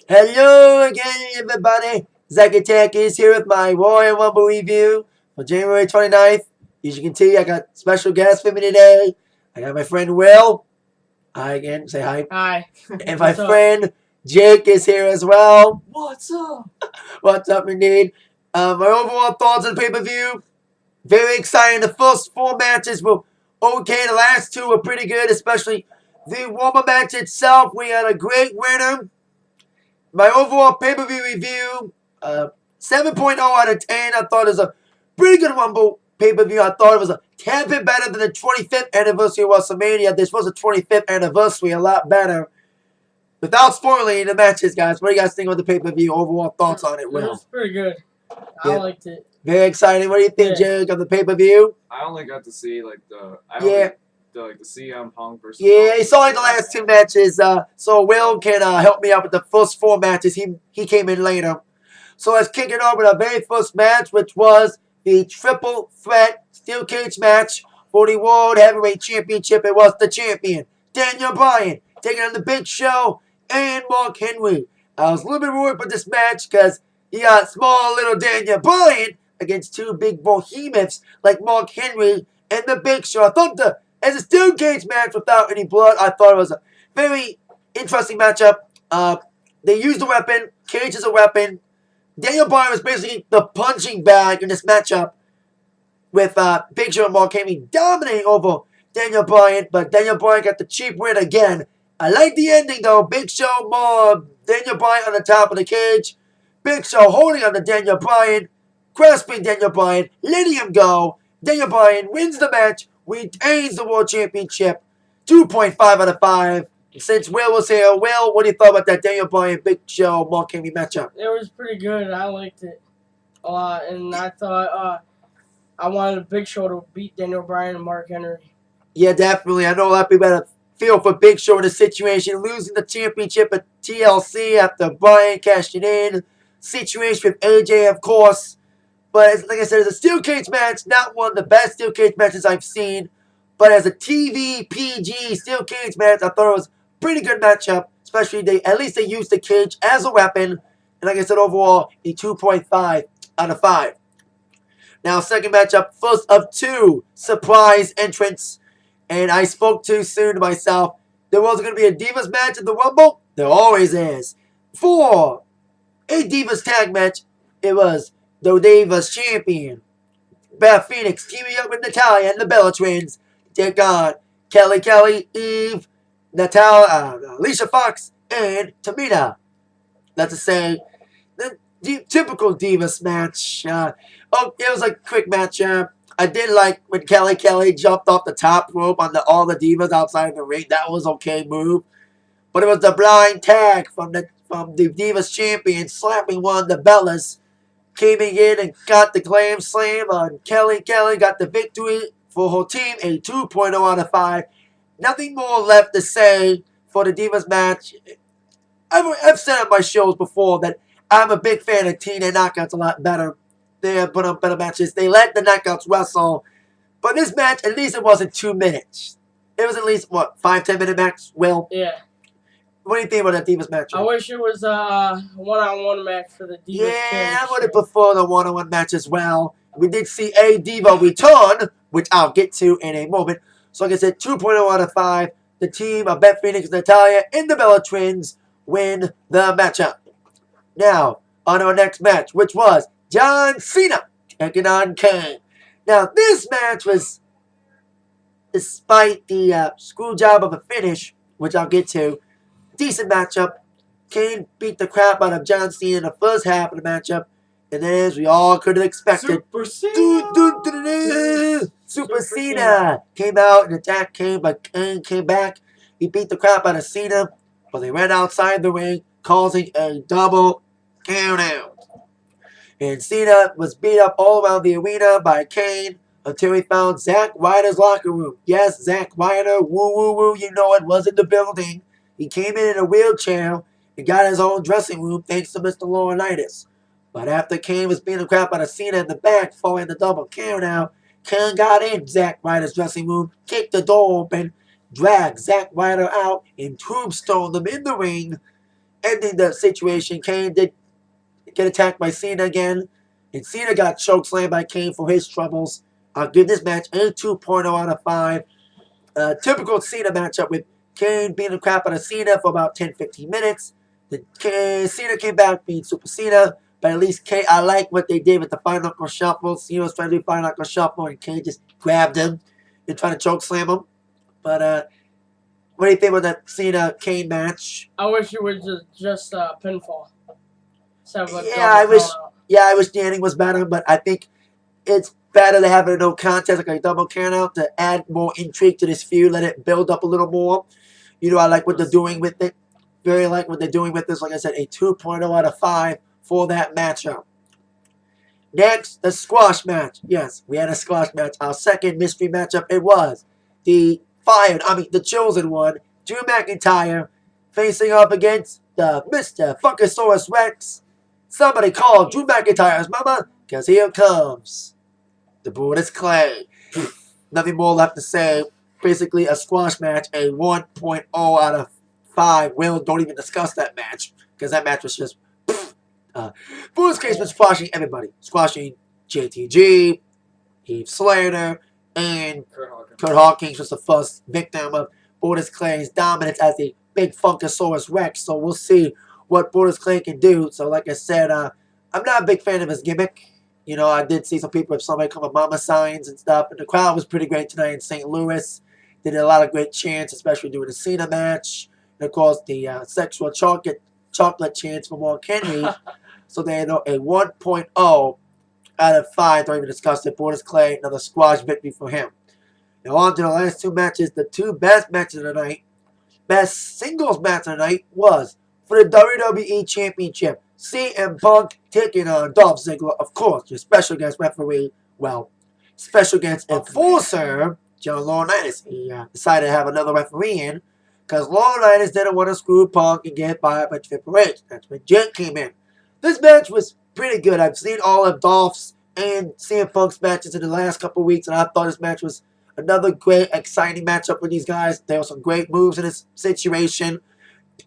Hello again, everybody. Zack Attack is here with my Royal Rumble review for January 29th. As you can see, I got special guests with me today. I got my friend Will. Hi again. Say hi. Hi. And my friend Jake is here as well. What's up? What's up, indeed? My overall thoughts on the pay-per-view. Very exciting. The first four matches were okay. The last two were pretty good, especially the Rumble match itself. We had a great winner. My overall pay-per-view review, 7.0 out of 10. I thought it was a pretty good Rumble pay-per-view. I thought it was a tad bit better than the 25th anniversary of WrestleMania. This was a 25th anniversary, a lot better. Without spoiling the matches, guys, what do you guys think of the pay-per-view? Overall thoughts on it, Will? It was pretty good. I liked it. Very exciting. What do you think, Jake, of the pay-per-view? I only got to see like the CM Punk versus. Yeah, he saw like the last two matches. So Will can help me out with the first four matches. He came in later. So let's kick it off with our very first match, which was the triple threat steel cage match for the World Heavyweight Championship. It was the champion, Daniel Bryan, taking on the Big Show and Mark Henry. I was a little bit worried about this match because you got small little Daniel Bryan against two big behemoths like Mark Henry and the Big Show. I thought as a steel cage match without any blood, I thought it was a very interesting matchup. They used a weapon. Cage is a weapon. Daniel Bryan was basically the punching bag in this matchup with Big Show and Mark Henry dominating over Daniel Bryan, but Daniel Bryan got the cheap win again. I like the ending though. Big Show, Daniel Bryan on the top of the cage. Big Show holding on to Daniel Bryan, grasping Daniel Bryan, letting him go. Daniel Bryan wins the match, retains the World Championship. 2.5 out of 5. Since Will was here, Will, what do you thought about that Daniel Bryan, Big Show, Mark Henry matchup? It was pretty good. I liked it a lot, and I thought I wanted Big Show to beat Daniel Bryan and Mark Henry. Yeah, definitely. I know a lot of people had a feel for Big Show in the situation, losing the championship at TLC after Bryan cashing in. Situation with AJ, of course. But like I said, it's a steel cage match, not one of the best steel cage matches I've seen. But as a TV PG steel cage match, I thought it was a pretty good matchup. Especially at least they used the cage as a weapon. And like I said, overall, a 2.5 out of 5. Now, second matchup, first of two surprise entrants. And I spoke too soon to myself. There was going to be a Divas match in the Rumble. There always is. For a Divas tag match, it was the Divas champion, Beth Phoenix, teaming up with Natalya and the Bella Twins. Take on Kelly, Eve, Natalya, Alicia Fox, and Tamina. That's to say, the typical Divas match. It was a quick match. I did like when Kelly jumped off the top rope on all the Divas outside of the ring. That was okay move. But it was the blind tag from the Divas champion slapping one of the Bellas. Came in and got the glam slam on Kelly. Kelly got the victory for her team, a 2.0 out of 5. Nothing more left to say for the Divas match. I've said on my shows before that I'm a big fan of TNA Knockouts a lot better. They have put on better matches. They let the Knockouts wrestle. But this match, at least it wasn't 2 minutes. It was at least, 5-10 minute match, Will? Yeah. What do you think about that Divas match? I wish it was a one-on-one match for the Divas. Yeah, I would have preferred a one-on-one match as well. We did see a Diva return, which I'll get to in a moment. So like I said, 2.0 out of 5. The team of Beth Phoenix, Natalya, and the Bella Twins win the matchup. Now, on our next match, which was John Cena taking on Kane. Now, this match was, despite the screw job of a finish, which I'll get to, decent matchup. Kane beat the crap out of John Cena in the first half of the matchup. And then, as we all could have expected, Super Cena came out and attacked Kane, but Kane came back. He beat the crap out of Cena, but they ran outside the ring, causing a double count-out. And Cena was beat up all around the arena by Kane until he found Zack Ryder's locker room. Yes, Zack Ryder, woo, you know it, was in the building. He came in a wheelchair and got his own dressing room thanks to Mr. Laurinaitis. But after Kane was beating the crap out of Cena in the back, following the double count-out, Kane got in Zack Ryder's dressing room, kicked the door open, dragged Zack Ryder out, and tombstoned him in the ring. ending the situation. Kane did get attacked by Cena again, and Cena got chokeslammed by Kane for his troubles. I'll give this match a 2.0 out of 5. Typical Cena matchup with Kane beating the crap out of Cena for about 10-15 minutes. Cena came back being Super Cena, but at least Kane, I like what they did with the Final Knuckle Shuffle. Cena was trying to do Final Knuckle Shuffle, and Kane just grabbed him and tried to choke slam him. But what do you think about that Cena-Kane match? I wish it was just pinfall. I wish the ending was better, but I think it's better to have it a no contest, like a double count out, to add more intrigue to this feud, let it build up a little more. I like what they're doing with it. Very like what they're doing with this. Like I said, a 2.0 out of 5 for that matchup. Next, the squash match. Yes, we had a squash match. Our second mystery matchup, it was the chosen one, Drew McIntyre, facing up against the Mr. Funkasaurus Rex. Somebody call Drew McIntyre's mama, because here comes the Brodus Clay. Nothing more left to say. Basically, a squash match, a 1.0 out of 5. Will, don't even discuss that match, because that match was just... Brodus Clay's been squashing everybody. Squashing JTG, Heath Slater, and Kurt Hawkins was the first victim of Brodus Clay's dominance as the big Funkasaurus Rex. So we'll see what Brodus Clay can do. So like I said, I'm not a big fan of his gimmick. I did see some people with somebody come with mama signs and stuff. And the crowd was pretty great tonight in St. Louis. They did a lot of great chants, especially during the Cena match. And of course, the sexual chocolate chants from Mark Henry. So they had a 1.0 out of 5. Don't even discuss it. Brodus Clay, another squash victory for him. Now on to the last two matches. The two best matches of the night. Best singles match of the night was for the WWE Championship. CM Punk taking on Dolph Ziggler. Of course, your special guest referee. Well, special guest enforcer, John Laurinaitis. He decided to have another referee in because Laurinaitis didn't want to screw Punk and get by Triple H. That's when Jake came in. This match was pretty good. I've seen all of Dolph's and CM Punk's matches in the last couple of weeks, and I thought this match was another great, exciting matchup with these guys. There were some great moves in this situation,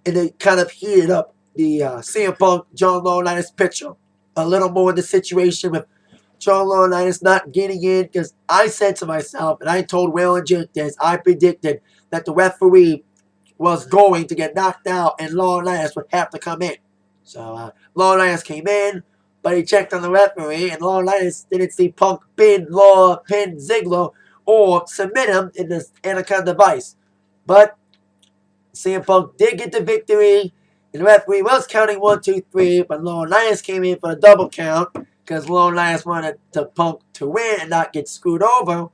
and it kind of heated up the CM Punk, John Laurinaitis picture a little more in the situation with John Laurinaitis not getting in, because I said to myself, and I told Will and Jake this, I predicted that the referee was going to get knocked out and Laurinaitis would have to come in. So Laurinaitis came in, but he checked on the referee, and Laurinaitis didn't see Punk pin Ziggler or submit him in this Anaconda device. But CM Punk did get the victory, and the referee was counting 1, 2, 3, but Laurinaitis came in for the double count because Laurinaitis wanted Punk to win and not get screwed over.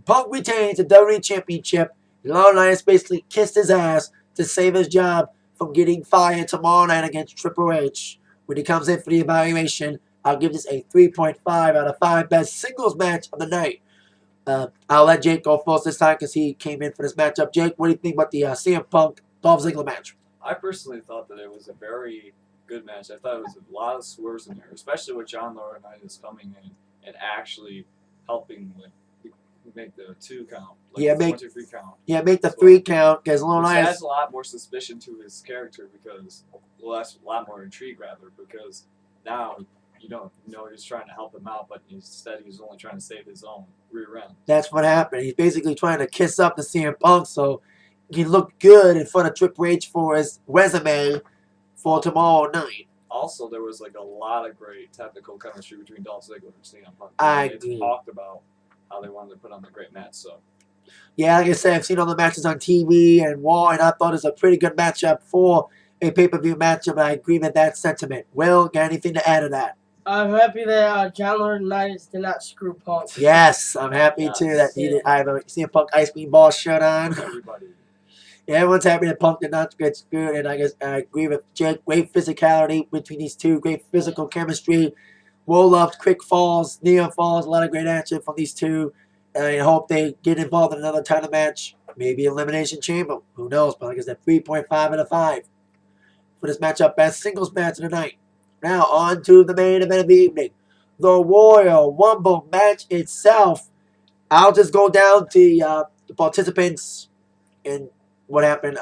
Punk retains the WWE Championship. Laurinaitis basically kissed his ass to save his job from getting fired tomorrow night against Triple H. When he comes in for the evaluation, I'll give this a 3.5 out of 5. Best singles match of the night. I'll let Jake go first this time because he came in for this matchup. Jake, what do you think about the CM Punk Dolph Ziggler match? I personally thought that it was a very good match. I thought it was a lot of swerves in there, especially with John Laurinaitis coming in and actually helping make the 2 count. Like 1, 2, 3 count. Yeah, make the 3 count because Laurinaitis adds a lot more suspicion to his character because, well, that's a lot more intrigue rather because now you don't know he's trying to help him out, but instead he's only trying to save his own rear end. That's what happened. He's basically trying to kiss up to CM Punk so he looked good in front of Triple H for his resume for tomorrow night. Also, there was a lot of great technical chemistry between Dolph Ziggler and CM Punk. They talked about how they wanted to put on the great match. So, yeah, like I said, I've seen all the matches on TV and Raw, and I thought it was a pretty good matchup for a pay-per-view matchup, and I agree with that sentiment. Will, got anything to add to that? I'm happy that John Laurinaitis did not screw Punk. Yes, I'm happy too that he did. I have a CM Punk Ice Cream Ball shirt on. Everybody. Yeah, everyone's happy that Punk did not get screwed, and I guess I agree with Jake. Great physicality between these two, great physical chemistry, roll-ups, quick falls, near falls, a lot of great action from these two. And I hope they get involved in another title match, maybe Elimination Chamber. Who knows? But like I said, 3.5 out of 5 for this matchup. Best singles match of the night. Now on to the main event of the evening, the Royal Rumble match itself. I'll just go down to the participants and what happened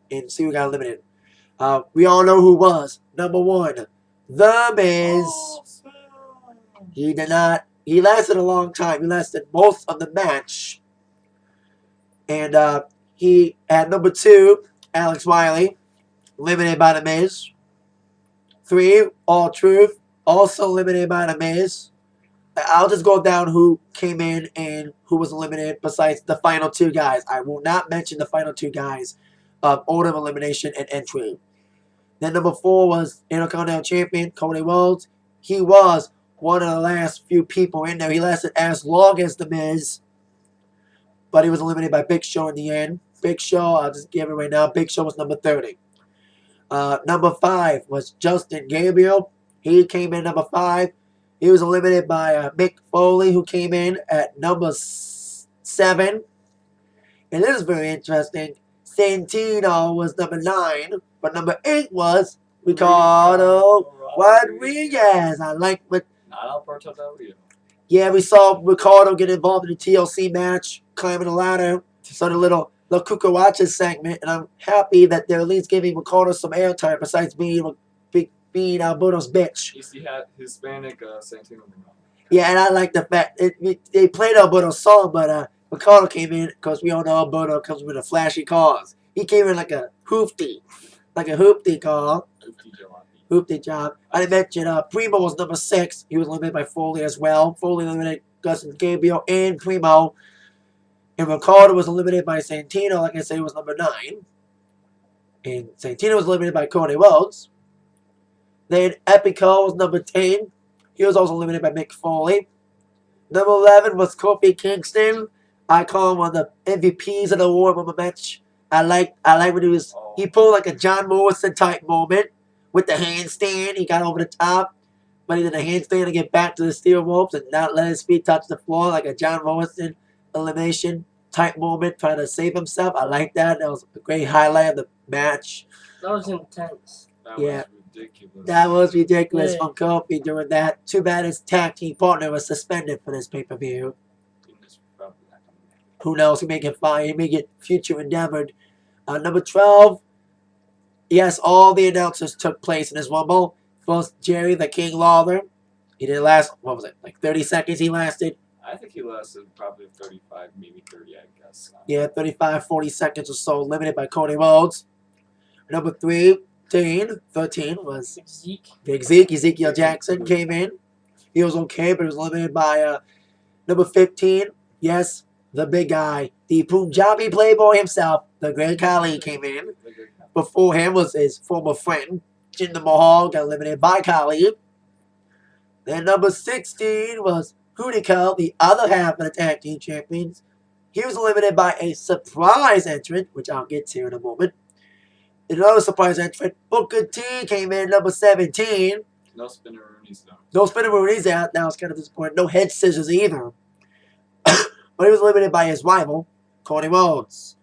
and see who got eliminated. We all know who was number 1. The Miz. Oh, He did not. He lasted a long time. He lasted most of the match. And he had number 2, Alex Wiley, eliminated by The Miz. 3, R-Truth, also eliminated by The Miz. I'll just go down who came in and who was eliminated besides the final 2 guys. I will not mention the final 2 guys of order of elimination and entry. Then number 4 was Intercontinental Champion Cody Rhodes. He was one of the last few people in there. He lasted as long as The Miz, but he was eliminated by Big Show in the end. Big Show, I'll just give it right now. Big Show was number 30. Number 5 was Justin Gabriel. He came in number 5. He was eliminated by Mick Foley, who came in at number 7. And this is very interesting. Santino was number 9, but number 8 was Ricardo Rodriguez. I like what. Not Alberto Del Rio. Yeah, we saw Ricardo get involved in the TLC match, climbing the ladder. So the little Cucaracha segment, and I'm happy that they're at least giving Ricardo some airtime besides being Alberto's bitch. He had Hispanic Santino. Yeah, and I like the fact they played Alberto's song, but Ricardo came in because we all know Alberto comes with a flashy cars. He came in like a hoopty car. Hoopty job. I didn't mention Primo was number 6. He was eliminated by Foley as well. Foley eliminated Justin Gabriel and Primo. And Ricardo was eliminated by Santino. Like I said, he was number 9. And Santino was eliminated by Cody Rhodes. Then Epico was number 10. He was also eliminated by Mick Foley. Number 11 was Kofi Kingston. I call him one of the MVPs of the War Room match. I like when he pulled like a John Morrison type moment with the handstand. He got over the top, but he did a handstand to get back to the steel ropes and not let his feet touch the floor like a John Morrison elimination type moment, trying to save himself. I like that. That was a great highlight of the match. That was intense. That was ridiculous. That was ridiculous Yeah. from Kofi doing that. Too bad his tag team partner was suspended for this pay-per-view. Who knows? He may get fired. He may get future endeavored. Number 12. Yes, all the announcers took place in this Rumble. First, Jerry the King Lawler. He didn't last, what was it, like 30 seconds he lasted? I think he lasted probably 35, maybe 30, I guess. Yeah, 35, 40 seconds or so, limited by Cody Rhodes. Number 13 was Zeke. Big Zeke. Ezekiel Jackson came in. He was okay, but he was limited by number 15. Yes, the big guy. The Punjabi playboy himself, the Great Khali, came in. Before him was his former friend, Jinder Mahal, got eliminated by Khali. Then number 16 was Hunico, the other half of the tag team champions. He was eliminated by a surprise entrant, which I'll get to in a moment. Another surprise entrant, Booker T, came in number 17. No spinneroonies, though. No spinneroonies out. That was kind of disappointing. No head scissors either. But he was eliminated by his rival, Cody Rhodes.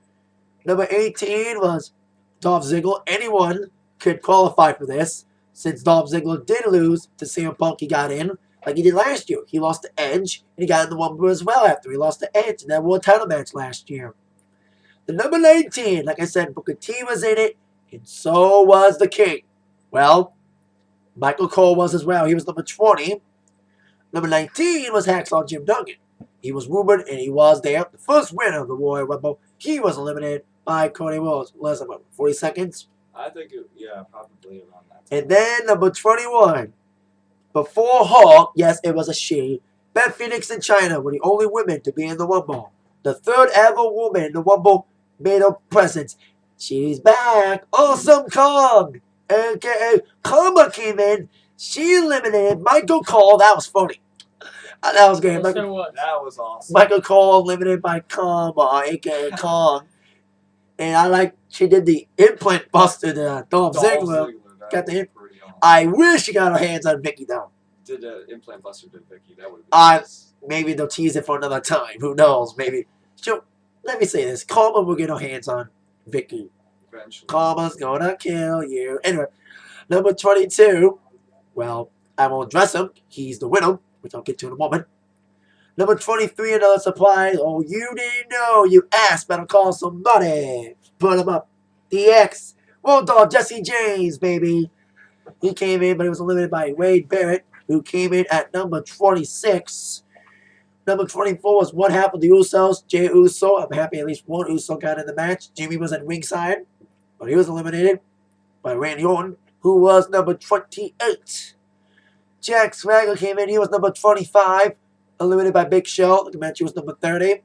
Number 18 was Dolph Ziggler. Anyone could qualify for this, since Dolph Ziggler did lose to CM Punk. He got in, like he did last year. He lost to Edge, and he got in the Rumble as well after he lost to Edge in that World Title match last year. The number 19, like I said, Booker T was in it, and so was the King. Well, Michael Cole was as well. He was number 20. Number 19 was Hacksaw Jim Duggan. He was rumored, and he was there. The first winner of the Royal Rumble. He was eliminated by Cody Rhodes. Less than 40 seconds. I think, probably around that time. And then number 21. Before her, yes, it was a she. Beth Phoenix and Chyna were the only women to be in the Rumble. The third ever woman in the Rumble made her presence. She's back. Awesome Kong, a.k.a. Karma, came in. She eliminated Michael Cole. That was funny. That was great. Yes, there was. That was awesome. Michael Cole eliminated by Karma, a.k.a. Kong. And I like she did the implant buster to Dolph Ziggler. Got the pretty awesome. I wish she got her hands on Vicky though. Did the implant buster to Vicky? That would be Maybe they'll tease it for another time. Who knows? Maybe. Let me say this. Karma will get her hands on Vicky. eventually. Karma's gonna kill you. Anyway, number 22. Well, I won't dress him. He's the winner, which I'll get to in a moment. Number 23, another surprise. Oh, you didn't know. You ass better call somebody. Put him up. DX Road Dogg Jesse James, baby. He came in, but he was eliminated by Wade Barrett, who came in at number 26. Number 24 was one half of the Usos, Jey Uso. I'm happy at least one Uso got in the match. Jimmy was at ringside, but he was eliminated by Randy Orton, who was number 28. Jack Swagger came in. He was number 25, eliminated by Big Show. The match, he was number 30.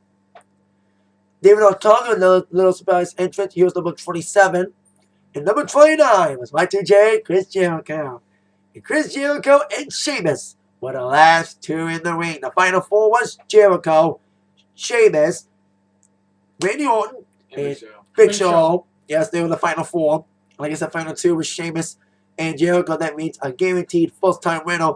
David Ortega, another little surprise entrant. He was number 27. And number 29 was Y2J, Chris Jericho. And Chris Jericho and Sheamus were the last two in the ring. The final four was Jericho, Sheamus, Randy Orton, and Big Show. Yes, they were the final four. Like I said, final two was Sheamus and Jericho. That means a guaranteed first-time winner.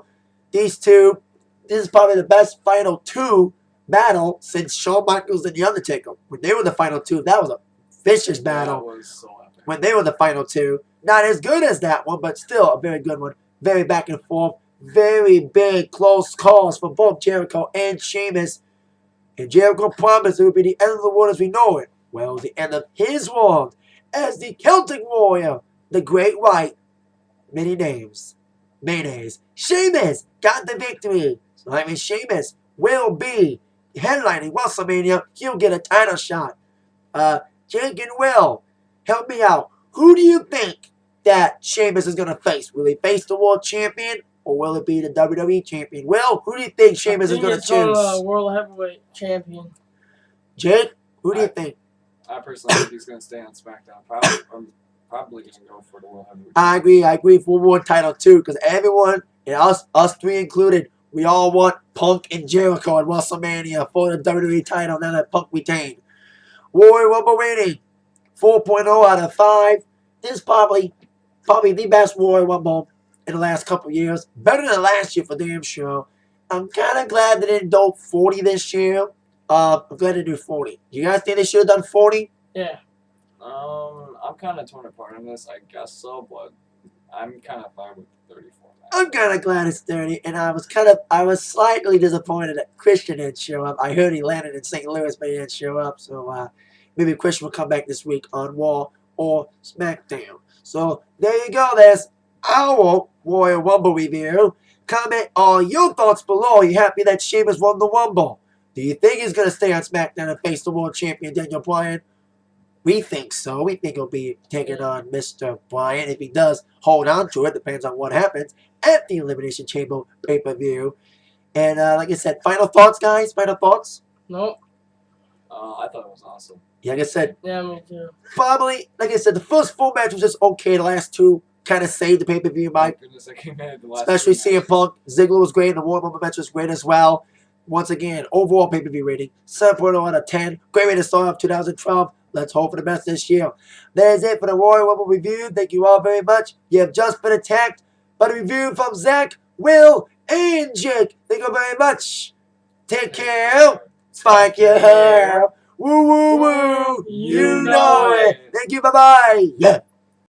These two, this is probably the best final two battle since Shawn Michaels and The Undertaker. When they were the final two, that was a vicious battle. That was so epic. When they were the final two. Not as good as that one, but still a very good one. Very back and forth. Very big, close calls for both Jericho and Sheamus. And Jericho promised it would be the end of the world as we know it. Well, it was the end of his world as the Celtic Warrior, the Great White, many names, mayonnaise. Sheamus got the victory. So that means Sheamus will be headlining WrestleMania. He'll get a title shot. Jake and Will, help me out. Who do you think that Sheamus is going to face? Will he face the world champion or will it be the WWE champion? Will, who do you think Sheamus is going to choose? World heavyweight champion. Jake, who do you think? I personally think he's going to stay on SmackDown. Probably going to go for the world heavyweight. I agree for world title too, because everyone, and us three included, we all want Punk and Jericho at WrestleMania for the WWE title now that Punk retained. Royal Rumble rating, 4.0 out of 5. This is probably the best Royal Rumble in the last couple of years. Better than last year for damn sure. I'm kind of glad they didn't do 40 this year. I'm glad they do 40. You guys think they should have done 40? Yeah. I'm kind of torn apart on this. I guess so, but I'm kind of fine with 34. I'm kind of glad it's 30, and I was slightly disappointed that Christian didn't show up. I heard he landed in St. Louis, but he didn't show up. So maybe Christian will come back this week on Raw or SmackDown. So there you go. There's our Royal Rumble review. Comment on your thoughts below. Are you happy that Sheamus won the Rumble? Do you think he's going to stay on SmackDown and face the world champion Daniel Bryan? We think so. We think he'll be taking on Mr. Bryan. If he does hold on to it, depends on what happens at the Elimination Chamber pay-per-view. And like I said, final thoughts, guys? Final thoughts? Nope. I thought it was awesome. Yeah, like I said, Yeah, me too. probably, like I said, the first 4 matches was just okay. The last 2 kind of saved the pay-per-view, Mike. Goodness, I came in at the last Especially 3 CM matches. Punk. Ziggler was great, and the Royal Rumble match was great as well. Once again, overall pay-per-view rating, 7.0 out of 10. Great way to start off 2012. Let's hope for the best this year. That is it for the Royal Rumble review. Thank you all very much. You have just been attacked by the review from Zach, Will, and Jake. Thank you very much. Take care. Spike your hair. Woo, woo, woo. You know it. Thank you. Bye-bye. Yeah.